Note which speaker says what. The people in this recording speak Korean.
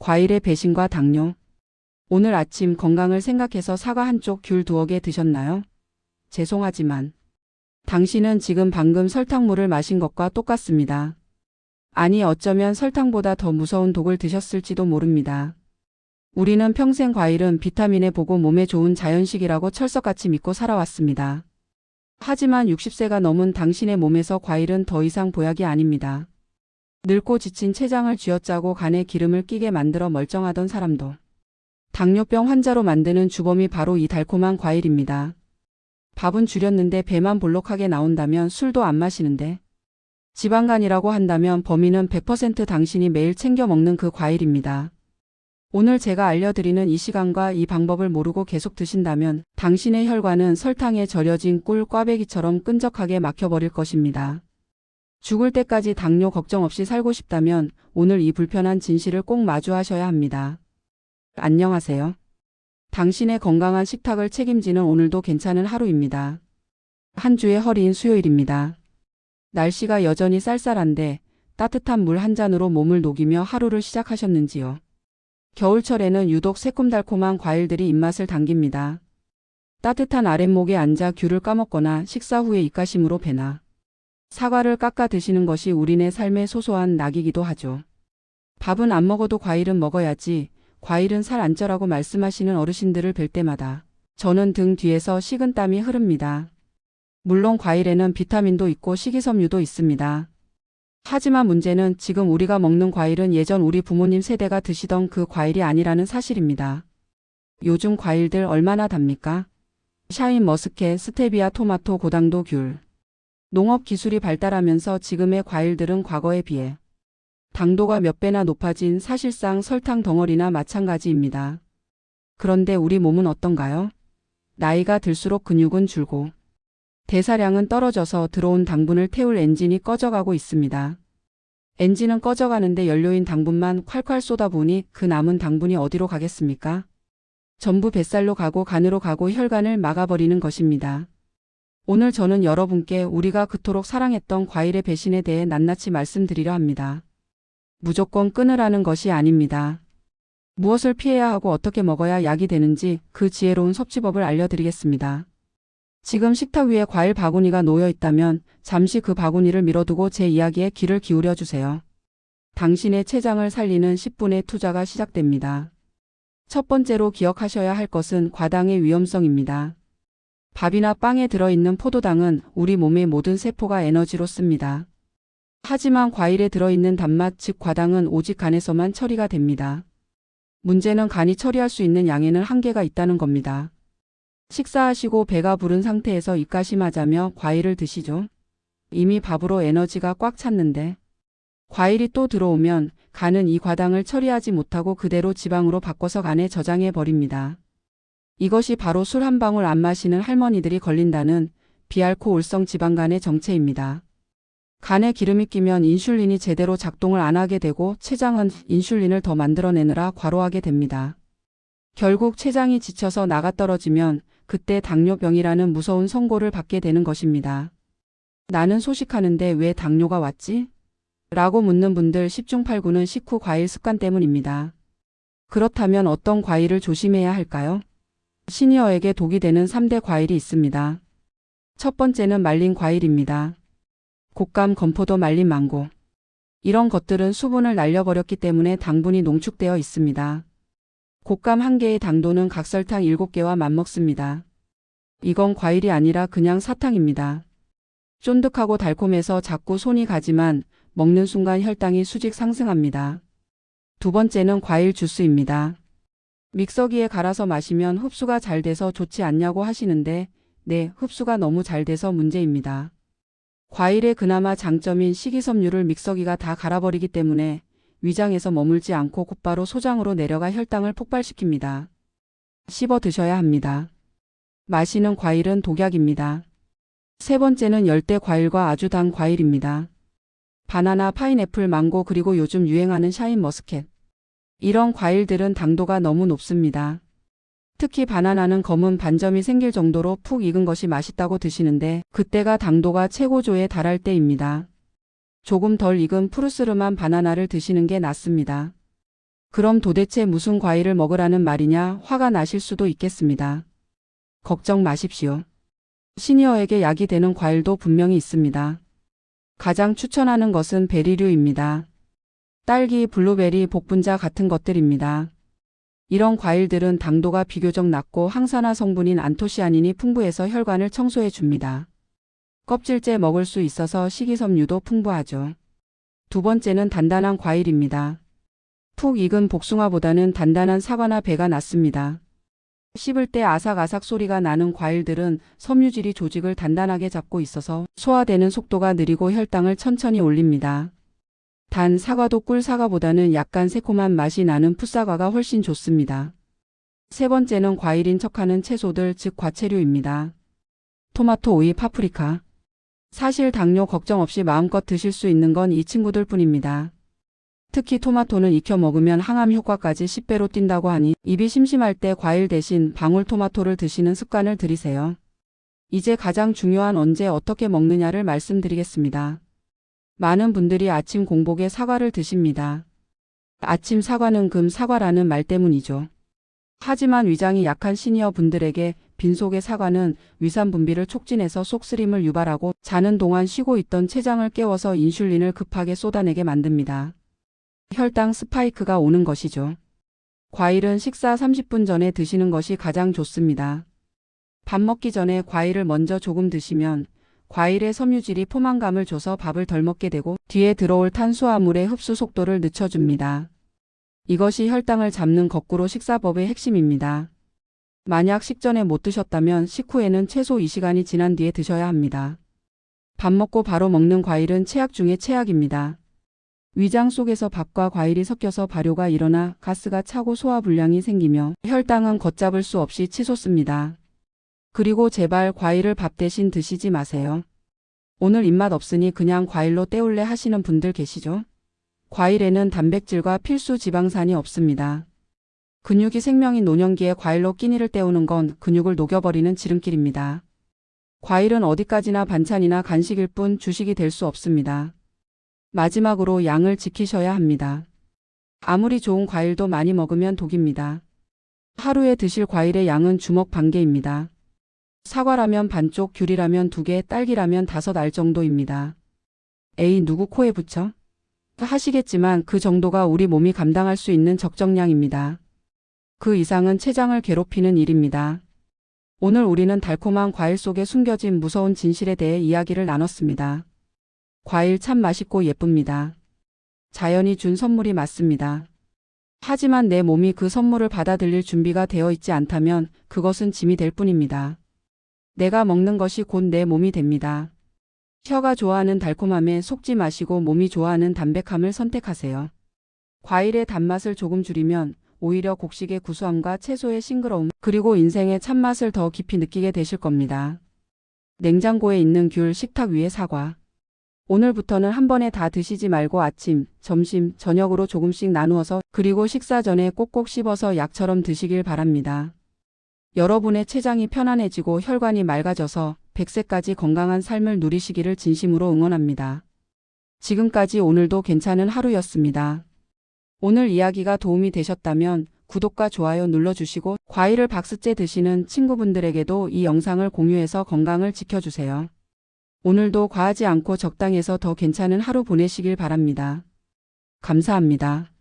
Speaker 1: 과일의 배신과 당뇨. 오늘 아침 건강을 생각해서 사과 한쪽 귤 두어 개 드셨나요? 죄송하지만 당신은 지금 방금 설탕물을 마신 것과 똑같습니다. 아니, 어쩌면 설탕보다 더 무서운 독을 드셨을지도 모릅니다. 우리는 평생 과일은 비타민에 보고 몸에 좋은 자연식이라고 철석같이 믿고 살아왔습니다. 하지만 60세가 넘은 당신의 몸에서 과일은 더 이상 보약이 아닙니다. 늙고 지친 췌장을 쥐어짜고 간에 기름을 끼게 만들어 멀쩡하던 사람도 당뇨병 환자로 만드는 주범이 바로 이 달콤한 과일입니다. 밥은 줄였는데 배만 볼록하게 나온다면 술도 안 마시는데 지방간이라고 한다면 범인은 100% 당신이 매일 챙겨 먹는 그 과일입니다. 오늘 제가 알려드리는 이 시간과 이 방법을 모르고 계속 드신다면 당신의 혈관은 설탕에 절여진 꿀 꽈배기처럼 끈적하게 막혀버릴 것입니다. 죽을 때까지 당뇨 걱정 없이 살고 싶다면 오늘 이 불편한 진실을 꼭 마주하셔야 합니다. 안녕하세요. 당신의 건강한 식탁을 책임지는 오늘도 괜찮은 하루입니다. 한 주의 허리인 수요일입니다. 날씨가 여전히 쌀쌀한데 따뜻한 물 한 잔으로 몸을 녹이며 하루를 시작하셨는지요? 겨울철에는 유독 새콤달콤한 과일들이 입맛을 당깁니다. 따뜻한 아랫목에 앉아 귤을 까먹거나 식사 후에 입가심으로 배나 사과를 깎아 드시는 것이 우리네 삶의 소소한 낙이기도 하죠. 밥은 안 먹어도 과일은 먹어야지, 과일은 살 안 쪄라고 말씀하시는 어르신들을 뵐 때마다 저는 등 뒤에서 식은땀이 흐릅니다. 물론 과일에는 비타민도 있고 식이섬유도 있습니다. 하지만 문제는 지금 우리가 먹는 과일은 예전 우리 부모님 세대가 드시던 그 과일이 아니라는 사실입니다. 요즘 과일들 얼마나 답니까? 샤인 머스켓, 스테비아, 토마토, 고당도 귤. 농업 기술이 발달하면서 지금의 과일들은 과거에 비해 당도가 몇 배나 높아진 사실상 설탕 덩어리나 마찬가지입니다. 그런데 우리 몸은 어떤가요? 나이가 들수록 근육은 줄고 대사량은 떨어져서 들어온 당분을 태울 엔진이 꺼져가고 있습니다. 엔진은 꺼져가는데 연료인 당분만 콸콸 쏟아부으니 그 남은 당분이 어디로 가겠습니까? 전부 뱃살로 가고 간으로 가고 혈관을 막아버리는 것입니다. 오늘 저는 여러분께 우리가 그토록 사랑했던 과일의 배신에 대해 낱낱이 말씀드리려 합니다. 무조건 끊으라는 것이 아닙니다. 무엇을 피해야 하고 어떻게 먹어야 약이 되는지 그 지혜로운 섭취법을 알려드리겠습니다. 지금 식탁 위에 과일 바구니가 놓여 있다면 잠시 그 바구니를 밀어두고 제 이야기에 귀를 기울여 주세요. 당신의 췌장을 살리는 10분의 투자가 시작됩니다. 첫 번째로 기억하셔야 할 것은 과당의 위험성입니다. 밥이나 빵에 들어있는 포도당은 우리 몸의 모든 세포가 에너지로 씁니다. 하지만 과일에 들어있는 단맛, 즉 과당은 오직 간에서만 처리가 됩니다. 문제는 간이 처리할 수 있는 양에는 한계가 있다는 겁니다. 식사하시고 배가 부른 상태에서 입가심하자며 과일을 드시죠. 이미 밥으로 에너지가 꽉 찼는데 과일이 또 들어오면 간은 이 과당을 처리하지 못하고 그대로 지방으로 바꿔서 간에 저장해 버립니다. 이것이 바로 술 한 방울 안 마시는 할머니들이 걸린다는 비알코올성 지방간의 정체입니다. 간에 기름이 끼면 인슐린이 제대로 작동을 안 하게 되고 췌장은 인슐린을 더 만들어내느라 과로하게 됩니다. 결국 췌장이 지쳐서 나가떨어지면 그때 당뇨병이라는 무서운 선고를 받게 되는 것입니다. 나는 소식하는데 왜 당뇨가 왔지? 라고 묻는 분들 10중 8구는 식후 과일 습관 때문입니다. 그렇다면 어떤 과일을 조심해야 할까요? 시니어에게 독이 되는 3대 과일이 있습니다. 첫 번째는 말린 과일입니다. 곶감, 건포도, 말린 망고. 이런 것들은 수분을 날려버렸기 때문에 당분이 농축되어 있습니다. 곶감 한 개의 당도는 각설탕 7개와 맞먹습니다. 이건 과일이 아니라 그냥 사탕입니다. 쫀득하고 달콤해서 자꾸 손이 가지만 먹는 순간 혈당이 수직 상승합니다. 두 번째는 과일 주스입니다. 믹서기에 갈아서 마시면 흡수가 잘 돼서 좋지 않냐고 하시는데 네, 흡수가 너무 잘 돼서 문제입니다. 과일의 그나마 장점인 식이섬유를 믹서기가 다 갈아버리기 때문에 위장에서 머물지 않고 곧바로 소장으로 내려가 혈당을 폭발시킵니다. 씹어 드셔야 합니다. 마시는 과일은 독약입니다. 세 번째는 열대 과일과 아주 단 과일입니다. 바나나, 파인애플, 망고 그리고 요즘 유행하는 샤인 머스켓. 이런 과일들은 당도가 너무 높습니다. 특히 바나나는 검은 반점이 생길 정도로 푹 익은 것이 맛있다고 드시는데 그때가 당도가 최고조에 달할 때입니다. 조금 덜 익은 푸르스름한 바나나를 드시는 게 낫습니다. 그럼 도대체 무슨 과일을 먹으라는 말이냐 화가 나실 수도 있겠습니다. 걱정 마십시오. 시니어에게 약이 되는 과일도 분명히 있습니다. 가장 추천하는 것은 베리류입니다. 딸기, 블루베리, 복분자 같은 것들입니다. 이런 과일들은 당도가 비교적 낮고 항산화 성분인 안토시아닌이 풍부해서 혈관을 청소해 줍니다. 껍질째 먹을 수 있어서 식이섬유도 풍부하죠. 두 번째는 단단한 과일입니다. 푹 익은 복숭아보다는 단단한 사과나 배가 낫습니다. 씹을 때 아삭아삭 소리가 나는 과일들은 섬유질이 조직을 단단하게 잡고 있어서 소화되는 속도가 느리고 혈당을 천천히 올립니다. 단 사과도 꿀 사과보다는 약간 새콤한 맛이 나는 풋사과가 훨씬 좋습니다. 세 번째는 과일인 척하는 채소들 즉 과채류입니다. 토마토, 오이, 파프리카. 사실 당뇨 걱정 없이 마음껏 드실 수 있는 건 이 친구들 뿐입니다. 특히 토마토는 익혀 먹으면 항암 효과까지 10배로 뛴다고 하니 입이 심심할 때 과일 대신 방울토마토를 드시는 습관을 들이세요. 이제 가장 중요한 언제 어떻게 먹느냐를 말씀드리겠습니다. 많은 분들이 아침 공복에 사과를 드십니다. 아침 사과는 금 사과라는 말 때문이죠. 하지만 위장이 약한 시니어 분들에게 빈속의 사과는 위산 분비를 촉진해서 속쓰림을 유발하고 자는 동안 쉬고 있던 췌장을 깨워서 인슐린을 급하게 쏟아내게 만듭니다. 혈당 스파이크가 오는 것이죠. 과일은 식사 30분 전에 드시는 것이 가장 좋습니다. 밥 먹기 전에 과일을 먼저 조금 드시면 과일의 섬유질이 포만감을 줘서 밥을 덜 먹게 되고 뒤에 들어올 탄수화물의 흡수 속도를 늦춰줍니다. 이것이 혈당을 잡는 거꾸로 식사법의 핵심입니다. 만약 식전에 못 드셨다면 식후에는 최소 2시간이 지난 뒤에 드셔야 합니다. 밥 먹고 바로 먹는 과일은 최악 중의 최악입니다. 위장 속에서 밥과 과일이 섞여서 발효가 일어나 가스가 차고 소화불량이 생기며 혈당은 걷잡을 수 없이 치솟습니다. 그리고 제발 과일을 밥 대신 드시지 마세요. 오늘 입맛 없으니 그냥 과일로 때울래 하시는 분들 계시죠? 과일에는 단백질과 필수 지방산이 없습니다. 근육이 생명인 노년기에 과일로 끼니를 때우는 건 근육을 녹여버리는 지름길입니다. 과일은 어디까지나 반찬이나 간식일 뿐 주식이 될 수 없습니다. 마지막으로 양을 지키셔야 합니다. 아무리 좋은 과일도 많이 먹으면 독입니다. 하루에 드실 과일의 양은 주먹 반개입니다. 사과라면 반쪽, 귤이라면 2개, 딸기라면 5알 정도입니다. 에이 누구 코에 붙여? 하시겠지만 그 정도가 우리 몸이 감당할 수 있는 적정량입니다. 그 이상은 췌장을 괴롭히는 일입니다. 오늘 우리는 달콤한 과일 속에 숨겨진 무서운 진실에 대해 이야기를 나눴습니다. 과일 참 맛있고 예쁩니다. 자연이 준 선물이 맞습니다. 하지만 내 몸이 그 선물을 받아들일 준비가 되어 있지 않다면 그것은 짐이 될 뿐입니다. 내가 먹는 것이 곧 내 몸이 됩니다. 혀가 좋아하는 달콤함에 속지 마시고 몸이 좋아하는 담백함을 선택하세요. 과일의 단맛을 조금 줄이면 오히려 곡식의 구수함과 채소의 싱그러움 그리고 인생의 참맛을 더 깊이 느끼게 되실 겁니다. 냉장고에 있는 귤, 식탁 위에 사과. 오늘부터는 한 번에 다 드시지 말고 아침, 점심, 저녁으로 조금씩 나누어서 그리고 식사 전에 꼭꼭 씹어서 약처럼 드시길 바랍니다. 여러분의 췌장이 편안해지고 혈관이 맑아져서 100세까지 건강한 삶을 누리시기를 진심으로 응원합니다. 지금까지 오늘도 괜찮은 하루였습니다. 오늘 이야기가 도움이 되셨다면 구독과 좋아요 눌러주시고 과일을 박스째 드시는 친구분들에게도 이 영상을 공유해서 건강을 지켜주세요. 오늘도 과하지 않고 적당해서 더 괜찮은 하루 보내시길 바랍니다. 감사합니다.